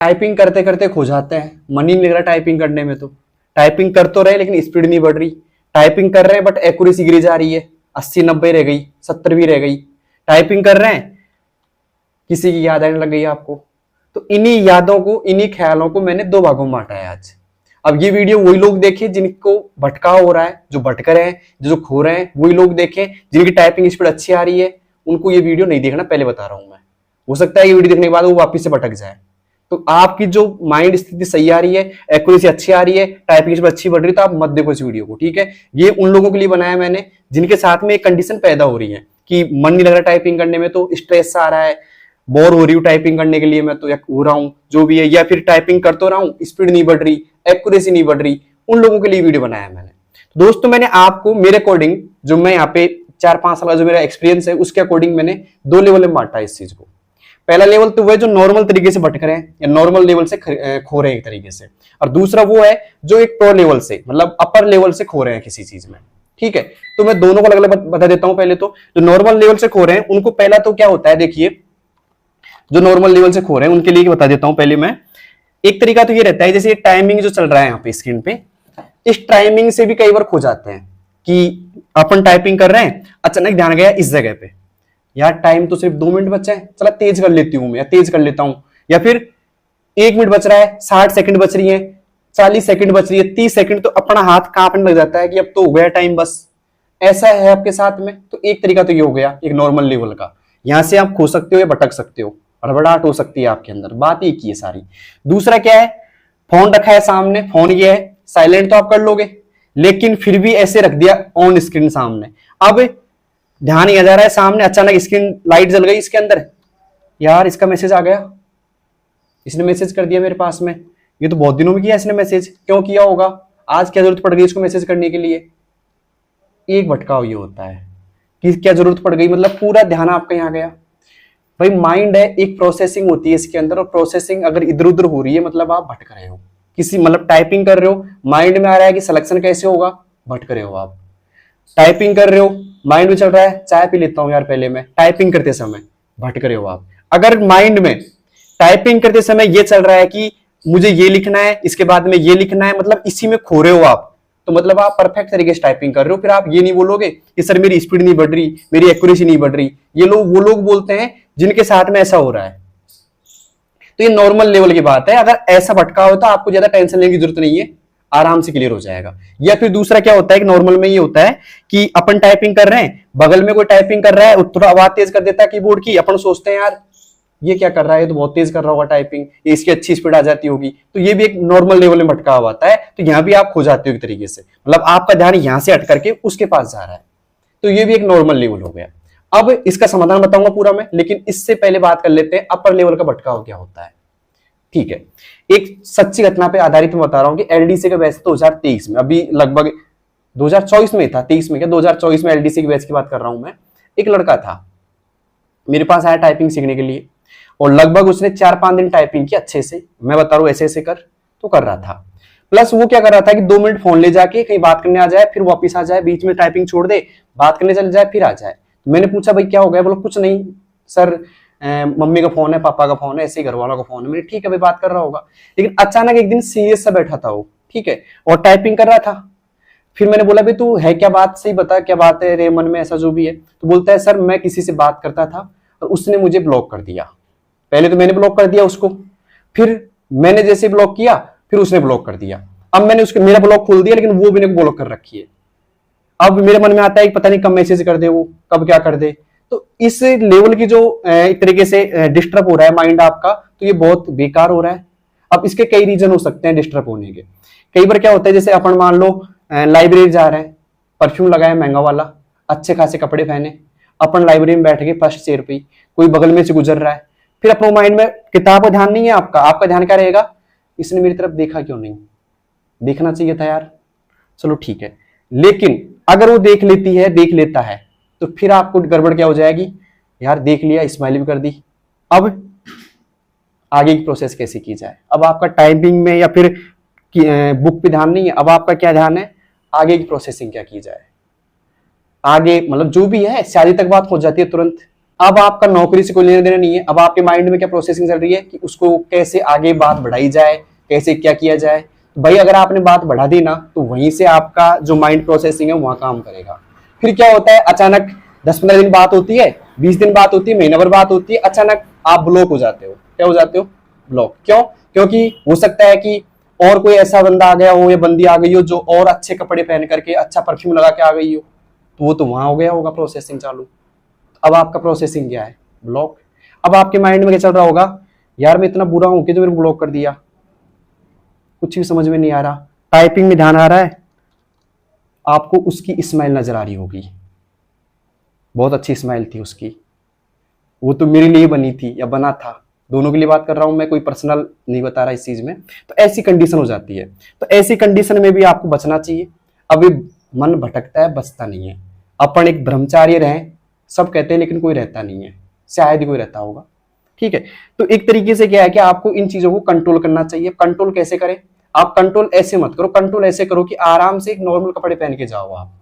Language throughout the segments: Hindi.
टाइपिंग करते करते खो जाते हैं, मन ही नहीं लग रहा टाइपिंग करने में। तो टाइपिंग कर तो रहे लेकिन स्पीड नहीं बढ़ रही, टाइपिंग कर रहे हैं बट एक्यूरेसी गिरी जा रही है, 80-90 रह गई, 70 भी रह गई। टाइपिंग कर रहे हैं, किसी की याद आने लग गई आपको। तो इन्हीं यादों को, इन्हीं ख्यालों को मैंने 2 भागों में बांटा है आज। अब ये वीडियो वही लोग देखें जिनको भटकाव हो रहा है, जो भटक रहे हैं, जो खो रहे हैं, वही लोग देखें। जिनकी टाइपिंग स्पीड अच्छी आ रही है उनको ये वीडियो नहीं देखना, पहले बता रहा हूं मैं। हो सकता है ये वीडियो देखने के बाद वो वापस से भटक जाए। तो आपकी जो माइंड स्थिति सही आ रही है, एक्यूरेसी अच्छी आ रही है, टाइपिंग स्पीड अच्छी बढ़ रही है, तो आप मत देखो इस वीडियो को, ठीक है। ये उन लोगों के लिए बनाया मैंने जिनके साथ में एक कंडीशन पैदा हो रही है कि मन नहीं लग रहा टाइपिंग करने में, तो स्ट्रेस आ रहा है, बोर हो रही हूँ टाइपिंग करने के लिए मैं, तो हो रहा हूं जो भी है, या फिर टाइपिंग कर तो रहा हूं, स्पीड नहीं बढ़ रही, एक्यूरेसी नहीं बढ़ रही, उन लोगों के लिए वीडियो बनाया मैंने। तो दोस्तों मैंने आपको मेरे अकॉर्डिंग, जो मैं यहाँ पे 4-5 साल का जो मेरा एक्सपीरियंस है उसके अकॉर्डिंग मैंने 2 लेवल में बांटा इस चीज को। पहला लेवल तो वह जो नॉर्मल तरीके से भटक रहे हैं या नॉर्मल लेवल से खो रहे हैं एक तरीके से, और दूसरा वो है जो एक प्रो लेवल से, मतलब अपर लेवल से खो रहे हैं किसी चीज में, ठीक है। तो मैं दोनों को अलग अलग बता देता हूं। पहले तो जो नॉर्मल लेवल से खो रहे हैं उनको पहला तो क्या होता है, देखिए जो नॉर्मल लेवल से खो रहे हैं उनके लिए बता देता हूं पहले मैं। एक तरीका तो ये रहता है, जैसे टाइमिंग जो चल रहा है यहाँ पे स्क्रीन पे, इस टाइमिंग से भी कई बार खो जाते हैं कि अपन टाइपिंग कर रहे हैं, अचानक ध्यान गया इस जगह पे, यार टाइम तो सिर्फ 2 मिनट बचा है, चला तेज कर लेती हूं मैं, या तेज कर लेता हूं, या फिर 1 मिनट बच रहा है, 60 सेकंड बच रही है, 40 सेकंड बच रही है, 30 सेकंड, तो अपना हाथ कांपने लग जाता है कि अब तो हो गया टाइम बस। ऐसा है आपके साथ में। तो एक तरीका तो ये हो गया एक नॉर्मल लेवल का, यहां से आप खो सकते हो या भटक सकते हो, हड़बड़ाहट हो सकती है आपके अंदर, बात एक ही है सारी। दूसरा क्या है, फोन रखा है सामने, फोन ये है, साइलेंट तो आप कर लोगे, लेकिन फिर भी ऐसे रख दिया ऑन स्क्रीन सामने, अब ध्यान नहीं आ जा रहा है सामने, अचानक स्क्रीन लाइट जल गई इसके अंदर, यार इसका मैसेज आ गया, इसने मैसेज कर दिया मेरे पास में, ये तो बहुत दिनों में किया इसने मैसेज, क्यों किया होगा, आज क्या जरूरत पड़ गई इसको मैसेज करने के लिए। एक भटकाव ये होता है कि क्या जरूरत पड़ गई, मतलब पूरा ध्यान आपका यहाँ गया। भाई माइंड है, एक प्रोसेसिंग होती है इसके अंदर, और प्रोसेसिंग अगर इधर उधर हो रही है मतलब आप भटक रहे हो किसी, मतलब टाइपिंग कर रहे हो, माइंड में आ रहा है कि सिलेक्शन कैसे होगा, भटक रहे हो आप। टाइपिंग कर रहे हो, माइंड में चल रहा है चाय पी लेता हूं यार पहले मैं, टाइपिंग करते समय भटक रहे हो आप। अगर माइंड में टाइपिंग करते समय ये चल रहा है कि मुझे ये लिखना है, इसके बाद में ये लिखना है, मतलब इसी में खो रहे हो आप, तो मतलब आप परफेक्ट तरीके से टाइपिंग कर रहे हो। फिर आप ये नहीं बोलोगे कि सर मेरी स्पीड नहीं बढ़ रही, मेरी एक्यूरेसी नहीं बढ़ रही, ये लोग वो लोग बोलते हैं जिनके साथ में ऐसा हो रहा है। तो ये नॉर्मल लेवल की बात है। अगर ऐसा भटका हो तो आपको ज्यादा टेंशन लेने की जरूरत नहीं है, आराम से क्लियर हो जाएगा। या फिर दूसरा क्या होता है कि नॉर्मल में ये होता है कि अपन टाइपिंग कर रहे हैं, बगल में कोई टाइपिंग कर रहा है, थोड़ा आवाज तेज कर देता है कीबोर्ड की, अपन सोचते हैं यार ये क्या कर रहा है, ये तो बहुत तेज कर रहा होगा टाइपिंग, ये इसकी अच्छी स्पीड आ जाती होगी, तो ये भी एक नॉर्मल लेवल में भटकाव आता है। तो यहाँ भी आप खो जाते हो एक तरीके से, मतलब आपका ध्यान यहां से हट करके उसके पास जा रहा है, तो ये भी एक नॉर्मल लेवल हो गया। अब इसका समाधान बताऊंगा पूरा मैं, लेकिन इससे पहले बात कर लेते हैं अपर लेवल का भटकाव क्या होता है। ठीक है, एक सच्ची घटना पे आधारित मैं बता रहा हूं कि एलडीसी का बैच 2023 में, अभी लगभग 2024 में था, 23 में क्या 2024 में एलडीसी के बैच की बात कर रहा हूं मैं। एक लड़का था मेरे पास आया टाइपिंग सीखने के लिए, और लगभग उसने 4-5 दिन टाइपिंग की अच्छे से, मैं बता रहा हूं ऐसे ऐसे कर तो कर रहा था। प्लस वो क्या कर रहा था कि 2 मिनट फोन ले जाके कहीं बात करने आ जाए, फिर वापिस आ जाए, बीच में टाइपिंग छोड़ दे, बात करने चले जाए, फिर आ जाए। मैंने पूछा भाई क्या हो गया, बोलो कुछ नहीं सर, मम्मी का फोन है, पापा का फोन है, ऐसे घर वालों का फोन है। मैंने ठीक है भाई बात कर रहा होगा, लेकिन अचानक एक दिन सीरियस सा बैठा था वो, ठीक है, और टाइपिंग कर रहा था। फिर मैंने बोला भाई तू है क्या बात, सही बता क्या बात है रे मन में ऐसा जो भी है। तो बोलता है सर मैं किसी से बात करता था और उसने मुझे ब्लॉक कर दिया। पहले तो मैंने ब्लॉक कर दिया उसको, फिर मैंने जैसे ब्लॉक किया फिर उसने ब्लॉक कर दिया। अब मैंने उसके मेरा ब्लॉक खोल दिया, लेकिन वो भी ने ब्लॉक कर रखी है। अब मेरे मन में आता है पता नहीं कब मैसेज कर दे वो, कब क्या कर दे। तो इस लेवल की जो एक तरीके से डिस्टर्ब हो रहा है माइंड आपका, तो ये बहुत बेकार हो रहा है। अब इसके कई रीजन हो सकते हैं डिस्टर्ब होने के। कई बार क्या होता है, जैसे अपन मान लो लाइब्रेरी जा रहे हैं, परफ्यूम लगाए महंगा वाला, अच्छे खासे कपड़े पहने, अपन लाइब्रेरी में बैठ के फर्स्ट चेयर पे, कोई बगल में से गुजर रहा है, फिर अपने माइंड में किताब का ध्यान नहीं है आपका ध्यान क्या रहेगा, इसने मेरी तरफ देखा क्यों नहीं, देखना चाहिए था यार, चलो ठीक है। लेकिन अगर वो देख लेता है तो फिर आपको गड़बड़ क्या हो जाएगी, यार देख लिया, स्माइल भी कर दी, अब आगे की प्रोसेस कैसे की जाए। अब आपका टाइपिंग में या फिर बुक पे ध्यान नहीं है, अब आपका क्या ध्यान है, आगे की प्रोसेसिंग क्या की जाए, आगे मतलब जो भी है शादी तक बात हो जाती है तुरंत। अब आपका नौकरी से कोई लेना देना नहीं है। अब आपके माइंड में क्या प्रोसेसिंग चल रही है कि उसको कैसे आगे बात बढ़ाई जाए, कैसे क्या किया जाए। तो भाई अगर आपने बात बढ़ा दी ना तो वहीं से आपका जो माइंड प्रोसेसिंग है वहां काम करेगा। फिर क्या होता है, अचानक 10-15 दिन बात होती है, 20 दिन बात होती है, महीना भर बात होती है, अचानक आप ब्लॉक हो जाते हो। क्या हो जाते हो? ब्लॉक। क्यों? क्योंकि हो सकता है कि और कोई ऐसा बंदा आ गया हो या बंदी आ गई हो जो और अच्छे कपड़े पहन करके अच्छा परफ्यूम लगा के आ गई हो, तो वो तो वहां हो गया होगा प्रोसेसिंग चालू। अब आपका प्रोसेसिंग क्या है? ब्लॉक। अब आपके माइंड में क्या चल रहा होगा, यार मैं इतना बुरा हूं कि जो मेरे को ब्लॉक कर दिया, कुछ भी समझ में नहीं आ रहा। टाइपिंग में ध्यान आ रहा है, आपको उसकी स्माइल नजर आ रही होगी, बहुत अच्छी स्माइल थी उसकी, वो तो मेरे लिए बनी थी या बना था, दोनों के लिए बात कर रहा हूं मैं, कोई पर्सनल नहीं बता रहा इस चीज में। तो ऐसी कंडीशन हो जाती है। तो ऐसी कंडीशन में भी आपको बचना चाहिए। अभी मन भटकता है, बचता नहीं है। अपन एक ब्रह्मचार्य रहे, सब कहते हैं लेकिन कोई रहता नहीं है, शायद ही कोई रहता होगा। ठीक है, तो एक तरीके से क्या है कि आपको इन चीजों को कंट्रोल करना चाहिए। कंट्रोल कैसे करें? आप कंट्रोल ऐसे मत करो, कंट्रोल ऐसे करो कि आराम से एक नॉर्मल कपड़े पहन के जाओ आप।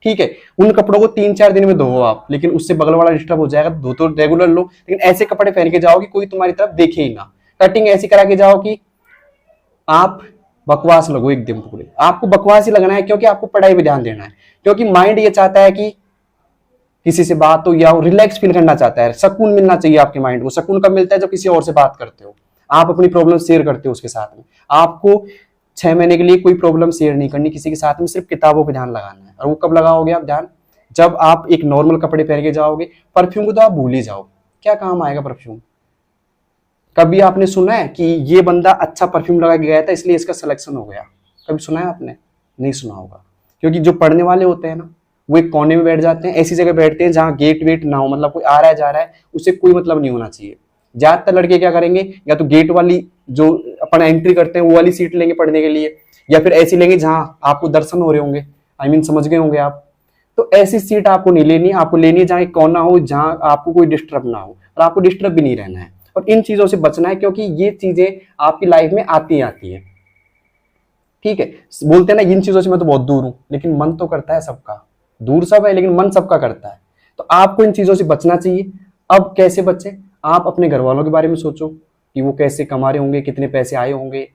ठीक है, उन कपड़ों को 3-4 दिन में धो आप, लेकिन उससे बगल वाला डिस्टर्ब हो जाएगा, धो तो रेगुलर लो, लेकिन ऐसे कपड़े पहन के जाओ कि कोई तुम्हारी तरफ देखे ही ना। कटिंग ऐसी करा के जाओ कि आप बकवास लगो एकदम पूरे। आपको बकवास ही लगना है क्योंकि आपको पढ़ाई पे ध्यान देना है, क्योंकि माइंड ये चाहता है कि किसी से बात हो या रिलैक्स फील करना चाहता है, सुकून मिलना चाहिए आपके माइंड को। सुकून कब मिलता है? जब किसी और से बात करते हो, आप अपनी प्रॉब्लम शेयर करते हो उसके साथ में। आपको 6 महीने के लिए कोई प्रॉब्लम शेयर नहीं करनी किसी के साथ में, सिर्फ किताबों पे ध्यान लगाना है। और वो कब लगाओगे आप ध्यान? जब आप एक नॉर्मल कपड़े पहन के जाओगे। परफ्यूम को तो आप भूल ही जाओ, क्या काम आएगा परफ्यूम? कभी आपने सुना है कि ये बंदा अच्छा परफ्यूम लगा के गया था इसलिए इसका सिलेक्शन हो गया? कभी सुना है आपने? नहीं सुना होगा, क्योंकि जो पढ़ने वाले होते हैं ना, वो एक कोने में बैठ जाते हैं, ऐसी जगह बैठते हैं जहां गेट वेट ना हो, मतलब कोई आ रहा है जा रहा है उससे कोई मतलब नहीं होना चाहिए। ज्यादातर लड़के क्या करेंगे, या तो गेट वाली जो अपन एंट्री करते हैं वो वाली सीट लेंगे पढ़ने के लिए, या फिर ऐसी लेंगे जहां आपको दर्शन हो रहे होंगे, आई मीन समझ गए होंगे आप। तो ऐसी सीट आपको नहीं लेनी, आपको लेनी है जहां एक कोना हो, जहां आपको कोई डिस्टर्ब ना हो, और आपको डिस्टर्ब भी नहीं रहना है। और इन चीजों से बचना है, क्योंकि ये चीजें आपकी लाइफ में आती है। ठीक है, बोलते हैं ना इन चीजों से मैं तो बहुत दूर हूं, लेकिन मन तो करता है सबका। दूर सब है लेकिन मन सबका करता है। तो आपको इन चीजों से बचना चाहिए। अब कैसे बचे? आप अपने घर वालों के बारे में सोचो कि वो कैसे कमा रहे होंगे, कितने पैसे आए होंगे।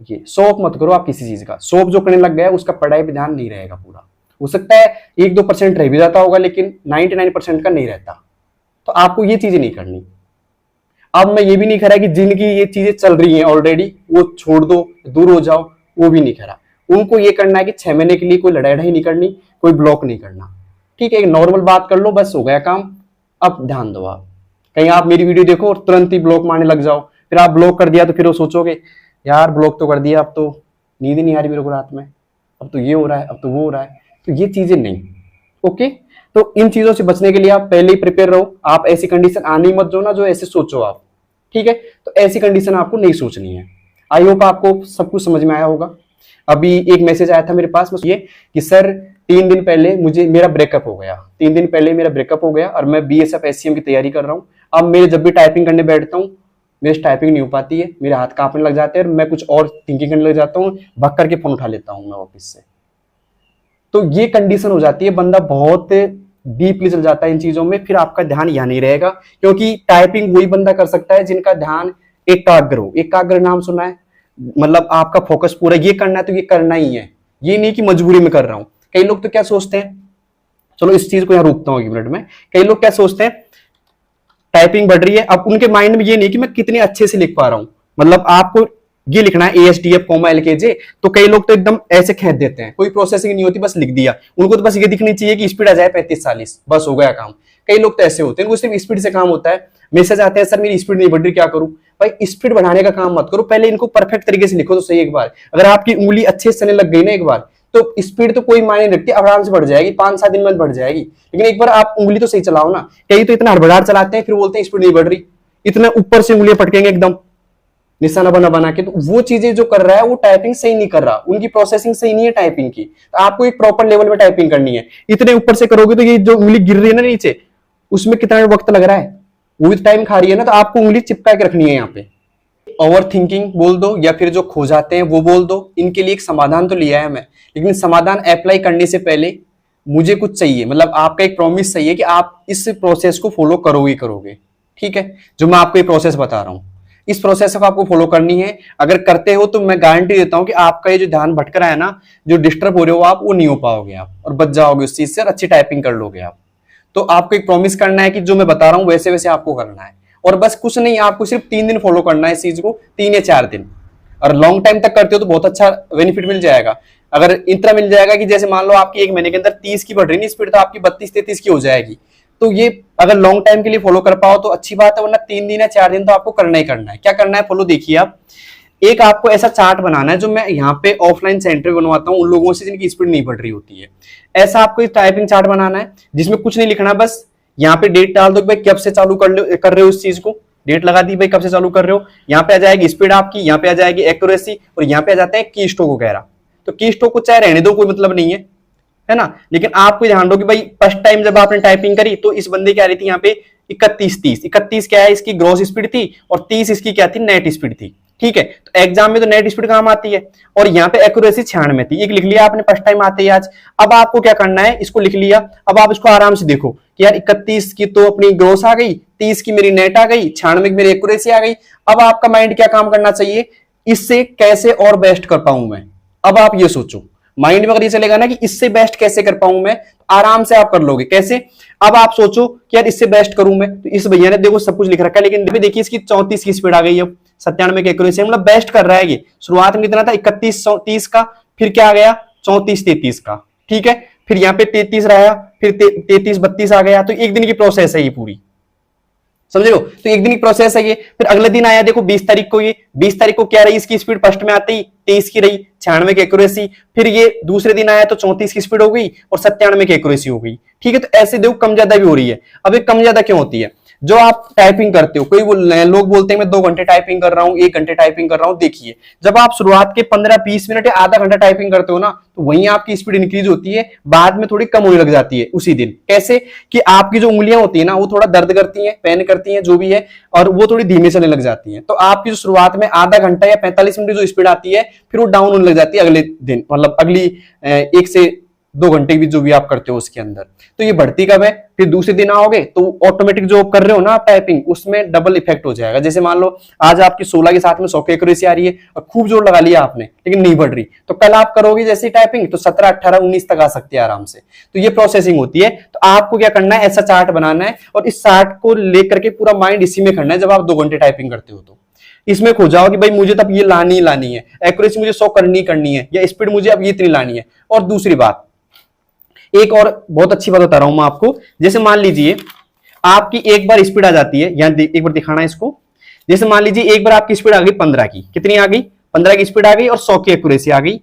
ये शौक मत करो आप किसी चीज का। शौक जो करने लग गया है उसका पढ़ाई पे ध्यान नहीं रहेगा पूरा। हो सकता है 1-2% रह भी जाता होगा, लेकिन 99% का नहीं रहता। तो आपको ये चीजें नहीं करनी। अब मैं ये भी नहीं कह रहा कि जिनकी ये चीजें चल रही हैं ऑलरेडी वो छोड़ दो, दूर हो जाओ, वो भी नहीं करा। उनको ये करना है कि 6 महीने के लिए कोई लड़ाई नहीं करनी, कोई ब्लॉक नहीं करना। ठीक है, एक नॉर्मल बात कर लो, बस हो गया काम। अब ध्यान दो आप। कहीं आप मेरी वीडियो देखो और तुरंत ही ब्लॉक मारने लग जाओ, फिर आप ब्लॉक कर दिया तो फिर वो सोचोगे यार ब्लॉक तो कर दिया, अब तो नींद ही नहीं आ रही मेरे को रात में, अब तो ये हो रहा है, अब तो वो हो रहा है। तो ये चीजें नहीं। ओके, तो इन चीजों से बचने के लिए आप पहले ही प्रिपेयर रहो। आप ऐसी कंडीशन आने ही मत दो ना जो ऐसे सोचो आप। ठीक है, तो ऐसी कंडीशन आपको नहीं सोचनी है। आई होप आपको सब कुछ समझ में आया होगा। अभी एक मैसेज आया था मेरे पास में ये कि सर 3 दिन पहले मेरा ब्रेकअप हो गया। 3 दिन पहले मेरा ब्रेकअप हो गया और मैं BSF SCM की तैयारी कर रहा हूँ। अब मेरे जब भी टाइपिंग करने बैठता हूँ मेरी टाइपिंग नहीं हो पाती है, मेरे हाथ कांपने लग जाते हैं और मैं कुछ और थिंकिंग करने लग जाता हूँ, भग करके फोन उठा लेता हूँ मैं ऑफिस से। तो ये कंडीशन हो जाती है, बंदा बहुत डीपली चल जाता है इन चीजों में, फिर आपका ध्यान यहाँ नहीं रहेगा। क्योंकि टाइपिंग वही बंदा कर सकता है जिनका ध्यान एकाग्र हो। एकाग्र नाम सुना है? मतलब आपका फोकस पूरा ये करना है तो ये करना ही है, ये नहीं कि मजबूरी में कर रहा हूं। कई लोग तो क्या सोचते हैं, चलो इस चीज को यहां रोकता हूं 1 मिनट में। कई लोग क्या सोचते हैं, टाइपिंग बढ़ रही है, अब उनके माइंड में ये नहीं कि मैं कितने अच्छे से लिख पा रहा हूं, मतलब आपको ये लिखना है ASDF, LKJ, तो कई लोग तो एकदम ऐसे खेद देते हैं, कोई प्रोसेसिंग नहीं होती, बस लिख दिया। उनको तो बस ये दिखनी चाहिए कि स्पीड आ जाए 35-40, बस हो गया काम। कई लोग तो ऐसे होते हैं, उनको सिर्फ स्पीड से काम होता है। मैसेज आते हैं सर मेरी स्पीड नहीं बढ़ रही, क्या करूं? भाई स्पीड बढ़ाने का काम मत करो, पहले इनको परफेक्ट तरीके से लिखो तो सही। एक बार अगर आपकी उंगली अच्छे से चलने लग गई ना एक बार, तो स्पीड तो कोई मायने नहीं रखती, आराम से बढ़ जाएगी, 5-7 दिन में बढ़ जाएगी। लेकिन एक बार आप उंगली तो सही चलाओ ना। कई तो इतना हड़बड़ाहट चलाते हैं फिर बोलते हैं स्पीड नहीं बढ़ रही, इतना ऊपर से उंगलियां पटकेंगे एकदम निशाना बना के। तो वो चीजें जो कर रहा है वो टाइपिंग सही नहीं कर रहा, उनकी प्रोसेसिंग सही नहीं है टाइपिंग की। तो आपको एक प्रॉपर लेवल में टाइपिंग करनी है। इतने ऊपर से करोगे तो ये जो उंगली गिर रही है ना नीचे, उसमें कितना वक्त लग रहा है, वो टाइम खा रही है ना। तो आपको उंगली चिपका के रखनी है यहाँ पे। ओवर थिंकिंग बोल दो या फिर जो खो जाते हैं वो बोल दो, इनके लिए एक समाधान तो लिया है मैं, लेकिन समाधान अप्लाई करने से पहले मुझे कुछ चाहिए, मतलब आपका एक प्रॉमिस चाहिए कि आप इस प्रोसेस को फॉलो करोगे करोगे, ठीक है। जो मैं आपको ये प्रोसेस बता रहा हूं, इस प्रोसेस को आपको फॉलो करनी है। अगर करते हो तो मैं गारंटी देता हूं कि आपका ये जो ध्यान भटक रहा है ना, जो डिस्टर्ब हो रहे हो आप, वो नहीं हो पाओगे आप, और बच जाओगे उस चीज से और अच्छी टाइपिंग कर लोगे आप। तो आपको एक प्रॉमिस करना है कि जो मैं बता रहा हूं वैसे वैसे आपको करना है, और बस कुछ नहीं, आपको सिर्फ 3 दिन फॉलो करना है इस चीज को, 3 या 4 दिन। और लॉन्ग टाइम तक करते हो तो बहुत अच्छा बेनिफिट मिल जाएगा। अगर इतना मिल जाएगा कि जैसे मान लो आपकी 1 महीने के अंदर 30 की बढ़ रही है स्पीड, तो आपकी 32-33 की हो जाएगी। तो ये अगर लॉन्ग टाइम के लिए फॉलो कर पाओ तो अच्छी बात है, वरना 3 दिन या 4 दिन तो आपको करना ही करना है। क्या करना है, फॉलो देखिए आप। एक आपको ऐसा चार्ट बनाना है, जो मैं यहाँ पे ऑफलाइन सेंटर बनवाता हूँ उन लोगों से जिनकी स्पीड नहीं बढ़ रही होती है। ऐसा आपको टाइपिंग चार्ट बनाना है जिसमें कुछ नहीं लिखना, बस यहाँ पे डेट डाल दो भाई कब से चालू कर रहे हो उस चीज को, डेट लगा दी भाई कब से चालू कर रहे हो। यहाँ पे आ जाएगी स्पीड आपकी, यहाँ पे आ जाएगी एक्यूरेसी, और यहाँ पे आ जाते हैं की स्ट्रोक वगैरह। तो की स्ट्रोक को चाहे रहने दो, कोई मतलब नहीं है ना, लेकिन आपको ध्यान दो कि भाई फर्स्ट टाइम जब आपने टाइपिंग करी तो इस बंदे की आ रही थी यहाँ पे 31-30 क्या है इसकी ग्रॉस स्पीड थी, और 30 इसकी क्या थी, नेट स्पीड थी, ठीक है। तो एग्जाम में तो नेट स्पीड काम आती है, और यहाँ पे एक्यूरेसी 96 थी, एक लिख लिया आपने फर्स्ट टाइम आते ही आज। अब आपको क्या करना है, इसको लिख लिया, अब आप इसको आराम से देखो कि यार 31 की तो अपनी ग्रॉस आ गई, 30 की मेरी नेट आ गई, 96 की मेरी एक्यूरेसी आ गई। अब आपका माइंड क्या काम करना चाहिए, इससे कैसे और बेस्ट कर पाऊं मैं। अब आप ये सोचो, माइंड में अगर ये चलेगा ना कि इससे बेस्ट कैसे कर पाऊं मैं, आराम से आप कर लोगे। कैसे, अब आप सोचो कि यार इससे बेस्ट करूं मैं, तो इस भैया ने देखो सब कुछ लिख रखा है, लेकिन देखिए इसकी 34 की स्पीड आ गई, अब 97 की एक्यूरेसी, मतलब बेस्ट कर रहा है ये। शुरुआत में कितना था, 31-30 का, फिर क्या आ गया 34-33 का, ठीक है। फिर यहाँ पे 33 रहा, फिर 33-32 आ गया। तो एक दिन की प्रोसेस है ये पूरी, समझ रहे हो। तो एक दिन की प्रोसेस है ये। फिर अगले दिन आया, देखो 20 तारीख को, ये 20 तारीख को क्या रही इसकी स्पीड, फर्स्ट में आते ही 23 की रही, 96 की एक्यूरेसी। फिर ये दूसरे दिन आया तो 34 की स्पीड हो गई और 97 की एक्यूरेसी हो गई, ठीक है। तो ऐसे देखो कम ज्यादा भी हो रही है। अब ये कम ज्यादा क्यों होती है, जो आप टाइपिंग करते हो, कोई लोग बोलते हैं मैं 2 घंटे टाइपिंग कर रहा हूं, 1 घंटे टाइपिंग कर रहा हूं। देखिए जब आप शुरुआत के 15-20 मिनट या आधा घंटा टाइपिंग करते हो ना, तो वहीं आपकी स्पीड इंक्रीज होती है, बाद में थोड़ी कम होने लग जाती है उसी दिन। कैसे कि आपकी जो उंगलियां होती है ना, वो थोड़ा दर्द करती हैं, पेन करती हैं, जो भी है, और वो थोड़ी धीमे चलने लग जाती हैं। तो आपकी जो शुरुआत में आधा घंटा या 45 मिनट जो स्पीड आती है, फिर वो डाउन होने लग जाती है अगले दिन, मतलब अगली 1 से 2 घंटे भी जो भी आप करते हो उसके अंदर। तो ये बढ़ती कब है, फिर दूसरे दिन आओगे तो ऑटोमेटिक जो कर रहे हो ना आप टाइपिंग, उसमें डबल इफेक्ट हो जाएगा। जैसे मान लो आज आपकी 16 के साथ में 100 की एक्यूरेसी आ रही है और खूब जोर लगा लिया आपने, लेकिन नहीं बढ़ रही, तो कल आप करोगे जैसी टाइपिंग तो 17, 18, 19 तक आ सकती है आराम से। तो ये प्रोसेसिंग होती है। तो आपको क्या करना है, ऐसा चार्ट बनाना है, और इस चार्ट को लेकर के पूरा माइंड इसी में करना है। जब आप 2 घंटे टाइपिंग करते हो तो इसमें खो जाओ कि भाई मुझे तब ये लानी है, एक्यूरेसी मुझे 100 करनी है, या स्पीड मुझे अब ये इतनी लानी है। और दूसरी बात, एक और बहुत अच्छी बात बता रहा हूं मैं आपको। जैसे मान लीजिए आपकी एक बार स्पीड आ जाती है, यहां एक बार दिखाना है इसको। जैसे मान लीजिए एक बार आपकी स्पीड आ गई 15 की, कितनी आ गई, 15 की स्पीड आ गई और 100 की एक्यूरेसी आ गई,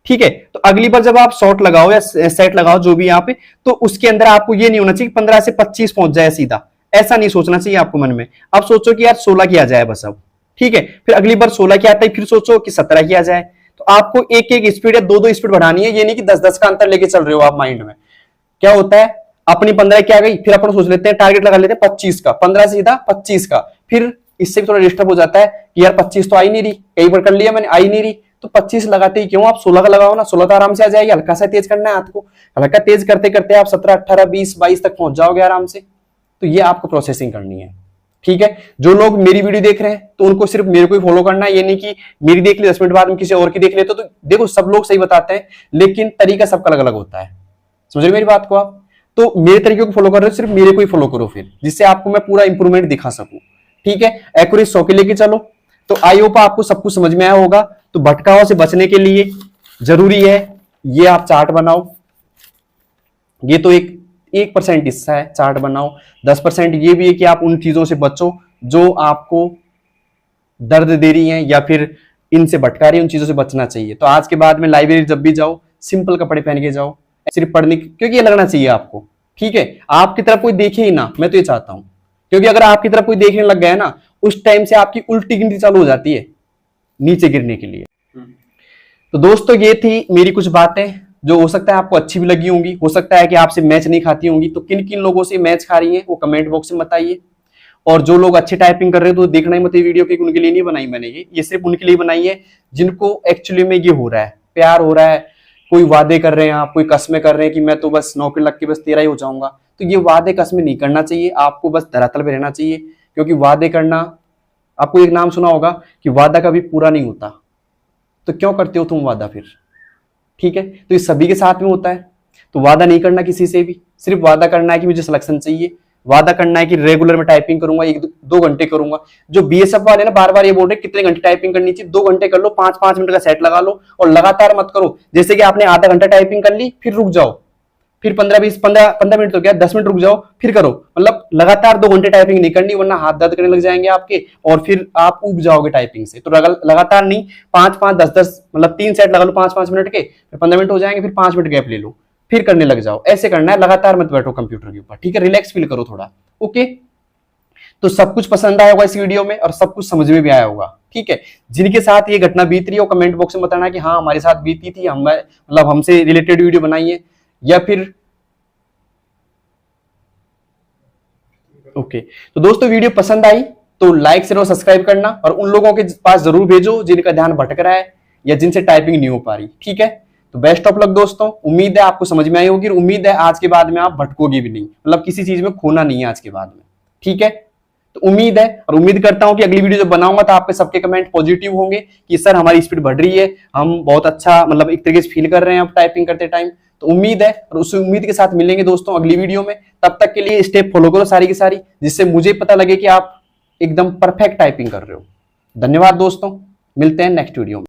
ठीक है। तो अगली बार जब आप शॉट लगाओ या सेट लगाओ जो भी यहाँ पे, तो उसके अंदर आपको ये नहीं होना चाहिए 15 से 25 पहुंच जाए सीधा, ऐसा नहीं सोचना चाहिए आपको मन में। अब सोचो कि यार 16 की आ जाए बस अब, ठीक है। फिर अगली बार 16 की आता है, फिर सोचो कि 17 की आ जाए। तो आपको एक एक स्पीड या 2-2 स्पीड बढ़ानी है, ये नहीं कि 10-10 का अंतर लेके चल रहे हो आप माइंड में। क्या होता है, अपनी 15 की आ गई, फिर अपन सोच लेते हैं, टारगेट लगा लेते हैं 25 का, 15 से सीधा 25 का, फिर इससे भी थोड़ा डिस्टर्ब हो जाता है कि यार 25 तो आई नहीं रही, कई बार कर लिया मैंने, आई नहीं रही, तो 25 लगाते ही क्यों, आप 16 का लगाओ ना, 16 तो आराम से आ जाएगी। हल्का सा तेज करना है हाथ को, हल्का तेज करते करते आप 17, 18, 20, 22 तक पहुंच जाओगे आराम से। तो ये आपको प्रोसेसिंग करनी है, ठीक है। जो लोग मेरी वीडियो देख रहे हैं तो उनको सिर्फ मेरे को ही फॉलो करना है, ये नहीं कि मेरी देख ली 10 मिनट बाद में किसी और की देख लेते। तो देखो सब लोग सही बताते हैं, लेकिन तरीका सबका अलग अलग होता है, समझ रहे मेरी बात को आप। तो मेरे तरीके को फॉलो कर रहे हो, सिर्फ मेरे को ही फॉलो करो फिर, जिससे आपको मैं पूरा इंप्रूवमेंट दिखा सकूं, ठीक है। एक्यूरेसी 100 के लेके चलो। तो आई होप आपको सब कुछ समझ में आया होगा। तो भटकाओं से बचने के लिए जरूरी है ये आप चार्ट बनाओ। ये तो 1% हिस्सा है, चार्ट बनाओ। 10% ये भी है कि आप उन चीजों से बचो जो आपको दर्द दे रही हैं या फिर इनसे भटका रही है, उन चीजों से बचना चाहिए। तो आज के बाद में लाइब्रेरी जब भी जाओ, सिंपल कपड़े पहन के जाओ, सिर्फ पढ़ने, क्योंकि ये लगना चाहिए आपको, ठीक है। आपकी तरफ कोई देखे ही ना, मैं तो ये चाहता हूं, क्योंकि अगर आपकी तरफ कोई देखने लग गया ना, उस टाइम से आपकी उल्टी गिनती चालू हो जाती है नीचे गिरने के लिए। तो दोस्तों ये थी मेरी कुछ बातें, जो हो सकता है आपको अच्छी भी लगी होंगी, हो सकता है कि आपसे मैच नहीं खाती होंगी। तो किन किन लोगों से मैच खा रही है वो कमेंट बॉक्स में बताइए। और जो लोग अच्छे टाइपिंग कर रहे हैं तो देखना ही मत ये वीडियो, क्योंकि उनके लिए नहीं बनाई मैंने, ये सिर्फ उनके लिए बनाई है जिनको एक्चुअली में ये हो रहा है, प्यार हो रहा है, कोई वादे कर रहे हैं आप, कोई कस्में कर रहे हैं कि मैं तो बस नौकरी लग के बस तेरा ही हो जाऊंगा, तो ये वादे कस्में नहीं करना चाहिए, आपको बस धरातल पे रहना चाहिए। क्योंकि वादे करना, आपको एक नाम सुना होगा कि वादा कभी पूरा नहीं होता, तो क्यों करते हो तुम वादा फिर? ठीक है, तो ये सभी के साथ में होता है। तो वादा नहीं करना किसी से भी, सिर्फ वादा करना है कि मुझे सिलेक्शन चाहिए, वादा करना है कि रेगुलर में टाइपिंग करूंगा, 1-2 घंटे करूंगा। जो बीएसएफ वाले ना बार बार ये बोल रहे कितने घंटे टाइपिंग करनी चाहिए, 2 घंटे कर लो, 5-5 मिनट का सेट लगा लो और लगातार मत करो। जैसे कि आपने आधा घंटा टाइपिंग कर ली, फिर रुक जाओ, फिर 15-20-15 मिनट तो क्या 10 मिनट रुक जाओ, फिर करो। मतलब लगातार 2 घंटे टाइपिंग नहीं करनी, वरना हाथ दर्द करने लग जाएंगे आपके और फिर आप उब जाओगे टाइपिंग से। तो लगातार नहीं, 5-5, 10-10, मतलब 3 सेट लगा लो 5-5 मिनट के, फिर 15 मिनट हो जाएंगे, फिर 5 मिनट गैप ले लो, फिर करने लग जाओ। ऐसे करना है, लगातार मत बैठो कंप्यूटर के ऊपर, ठीक है? रिलैक्स फील करो थोड़ा। ओके, तो सब कुछ पसंद आया होगा इस वीडियो में और सब कुछ समझ में भी आया होगा, ठीक है? जिनके साथ ये घटना बीत रही है वो कमेंट बॉक्स में बताना कि हाँ हमारे साथ बीती थी, हम मतलब हमसे रिलेटेड वीडियो बनाइए, या फिर ओके। तो दोस्तों वीडियो पसंद आई तो लाइक शेयर और सब्सक्राइब करना, और उन लोगों के पास जरूर भेजो जिनका ध्यान भटक रहा है या जिनसे टाइपिंग नहीं हो पा रही, ठीक है? तो बेस्ट ऑफ लक दोस्तों, उम्मीद है आपको समझ में आई होगी, और उम्मीद है आज के बाद में आप भटकोगे भी नहीं, मतलब किसी चीज में खोना नहीं है आज के बाद में, ठीक है? तो उम्मीद है, और उम्मीद करता हूं कि अगली वीडियो जब बनाऊंगा तो आपके सबके कमेंट पॉजिटिव होंगे कि सर हमारी स्पीड बढ़ रही है, हम बहुत अच्छा मतलब एक तरीके से फील कर रहे हैं अब टाइपिंग करते टाइम। तो उम्मीद है, और उस उम्मीद के साथ मिलेंगे दोस्तों अगली वीडियो में। तब तक के लिए स्टेप फॉलो करो सारी की सारी, जिससे मुझे पता लगे कि आप एकदम परफेक्ट टाइपिंग कर रहे हो। धन्यवाद दोस्तों, मिलते हैं नेक्स्ट वीडियो में।